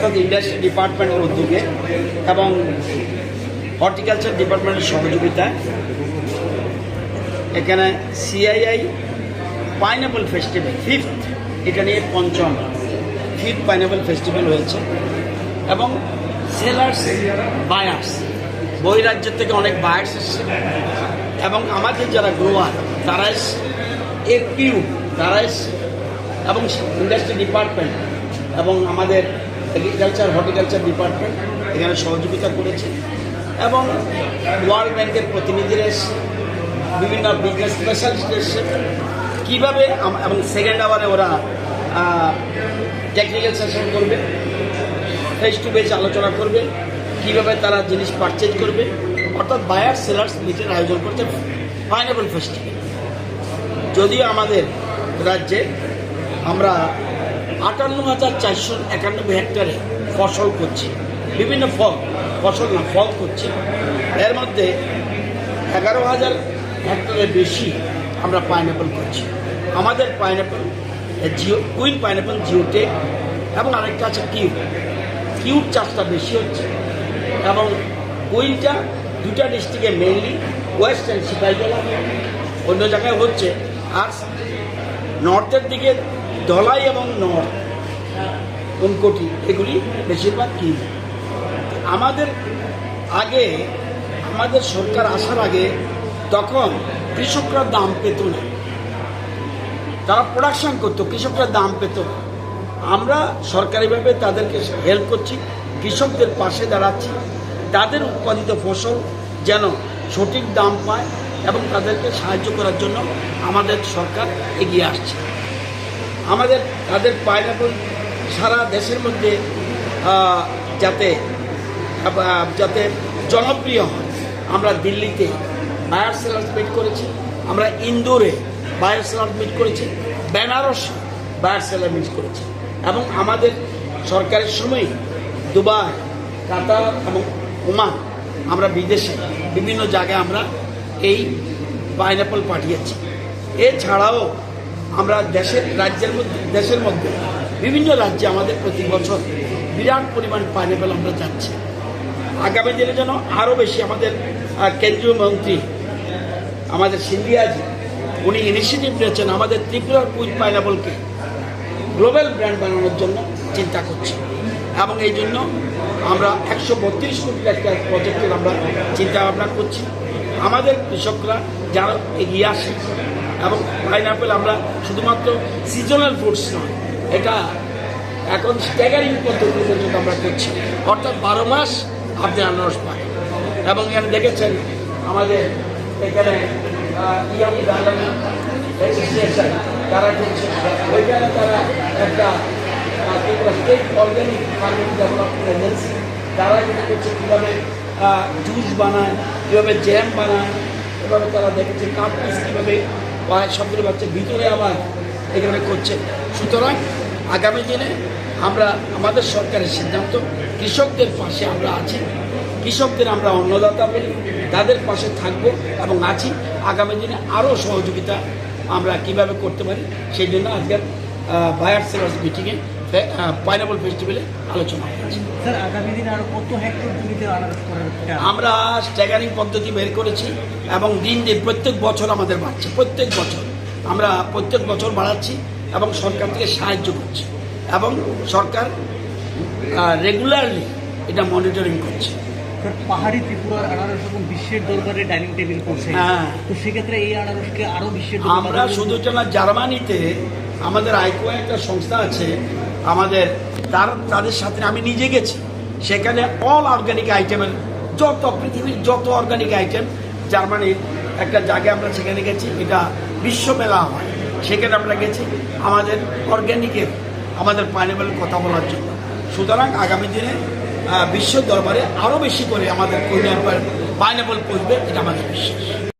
অর্থাৎ ইন্ডাস্ট্রি ডিপার্টমেন্টের উদ্যোগে এবং হর্টিকালচার ডিপার্টমেন্টের সহযোগিতায় এখানে সিআইআই পাইনঅ্যাপল ফেস্টিভ্যাল ফিফথ, এটা নিয়ে পঞ্চম ফিফথ পাইনঅ্যাপল ফেস্টিভ্যাল হয়েছে এবং সেলার্স বায়ার্স বহিরাজ্য থেকে অনেক বায়ার্স এসছে এবং আমাদের যারা গ্রোয়ার তারা এসছে, এপিউ তারা এসছে এবং ইন্ডাস্ট্রি ডিপার্টমেন্ট এবং আমাদের এগ্রিকালচার হর্টিকালচার ডিপার্টমেন্ট এখানে সহযোগিতা করেছে এবং ওয়ার্ল্ড ব্যাংকের প্রতিনিধিরা এসছে, বিভিন্ন বিজনেস স্পেশালিস্ট এসছে কীভাবে এবং সেকেন্ড আওয়ারে ওরা টেকনিক্যাল সেশন করবে, ফেস টু ফেস আলোচনা করবে কীভাবে তারা জিনিস পারচেজ করবে, অর্থাৎ বায়ার সেলার্স মিটের আয়োজন করছে পাইনঅ্যাপল ফেস্টিভ্যাল। যদিও আমাদের রাজ্যে আমরা 58,491 হেক্টরে ফসল করছি, বিভিন্ন ফল করছি, এর মধ্যে 11,000 হেক্টরের বেশি আমরা পাইনঅ্যাপল করছি। আমাদের পাইনঅ্যাপল কুইন পাইনঅ্যাপল জিওটেক এবং আরেকটা আছে কিউট চাষটা বেশি হচ্ছে এবং কুইনটা দুটা ডিস্ট্রিক্টে মেইনলি ওয়েস্ট অ্যান্ড সিপাহীজলা, অন্য জায়গায় হচ্ছে, আর নর্থের দিকে ধলাই এবং নর্থ উনকোটি এগুলি বেশিরভাগ কিউট। আমাদের সরকার আসার আগে তখন কৃষকরা দাম পেত না, তারা প্রোডাকশন করতো, কৃষকরা দাম পেত না। আমরা সরকারিভাবে তাদেরকে হেল্প করছি, কৃষকদের পাশে দাঁড়াচ্ছি, তাদের উৎপাদিত ফসল যেন সঠিক দাম পায় এবং তাদেরকে সাহায্য করার জন্য আমাদের সরকার এগিয়ে আসছে। তাদের পাইনঅ্যাপল সারা দেশের মধ্যে যাতে জনপ্রিয় হয়, আমরা দিল্লিতে বায়ার সেলার্স মিট করেছি, আমরা ইন্দোরে বায়ার সেলার্স মিট করেছি, বেনারসে বায়ার সেলার মিট করেছি এবং আমাদের সরকারের সময় দুবাই, কাতার এবং ওমান, আমরা বিদেশে বিভিন্ন জায়গায় আমরা এই পাইনঅ্যাপল পাঠিয়েছি। এছাড়াও আমরা দেশের মধ্যে বিভিন্ন রাজ্যে আমাদের প্রতি বছর বিরাট পরিমাণ পাইনঅ্যাপল আমরা যাচ্ছি। আগামী দিনে যেন আরও বেশি আমাদের কেন্দ্রীয় মন্ত্রী আমাদের সিন্ধিয়াজি উনি ইনিশিয়েটিভ নিয়েছেন আমাদের ত্রিপুরার কুইন পাইনঅ্যাপলকে গ্লোবাল ব্র্যান্ড বানানোর জন্য চিন্তা করছি এবং এই জন্য আমরা 132 কোটির একটা প্রজেক্টের আমরা চিন্তা ভাবনা করছি। আমাদের কৃষকরা যারা এগিয়ে আসে এবং পাইনঅ্যাপল আমরা শুধুমাত্র সিজনাল ফ্রুটস নয়, এটা এখন স্ট্যাগারিং পদ্ধতি পর্যন্ত আমরা করছি, অর্থাৎ 12 মাস আপনি আনারস পান। এবং এখানে দেখেছেন আমাদের এখানে তারা করছে, ওইখানে তারা একটা state organic farming development agency, তারা যেটা করছে কীভাবে জুস বানায়, কীভাবে জ্যাম বানায়, এভাবে তারা দেখেছে কাপ পিস কীভাবে সবগুলো বাচ্চা ভিতরে আবার এখানে করছে। সুতরাং আগামী দিনে আমরা আমাদের সরকারের সিদ্ধান্ত, কৃষকদের পাশে আমরা আছি, কৃষকদের আমরা অন্নদাতা বলি, তাদের পাশে থাকব এবং আছি। আগামী দিনে আরও সহযোগিতা আমরা কিভাবে করতে পারি সেই জন্য আজকের বায়ার সেলার্স মিটিংয়ে পাইনঅ্যাপল ফেস্টিভ্যালে আলোচনা হয়েছে। স্যার, আগামী দিনে আরও কত হেক্টর জমিতে আনারস করার আমরা স্ট্যাগারিং পদ্ধতি বের করেছি এবং দিন প্রত্যেক বছর আমাদের বাড়ছে, প্রত্যেক বছর আমরা প্রত্যেক বছর বাড়াচ্ছি এবং সরকার থেকে সাহায্য করছি এবং সরকার রেগুলারলি এটা মনিটরিং করছে। পাহাড়ি ত্রিপুরার আনারস এবং বিশ্বের দরবারে ডাইনিং টেবিল করছে, তো সেক্ষেত্রে এই আনারসকে আরও বিশ্বের আমরা শুধু না, জার্মানিতে আমাদের আইকো একটা সংস্থা আছে আমাদের, তাদের সাথে আমি নিজে গেছি, সেখানে অল অর্গানিক আইটেমের পৃথিবীর যত অর্গানিক আইটেম জার্মানির একটা জায়গায় আমরা সেখানে গেছি, এটা বিশ্বমেলা হয়, সেখানে আমরা গেছি আমাদের অর্গ্যানিকের আমাদের পাইনঅ্যাপলের কথা বলার জন্য। সুতরাং আগামী দিনে বিশ্ব দরবারে আরও বেশি করে আমাদের পাইনঅ্যাপল পৌঁছবে, এটা আমাদের বিশ্বাস।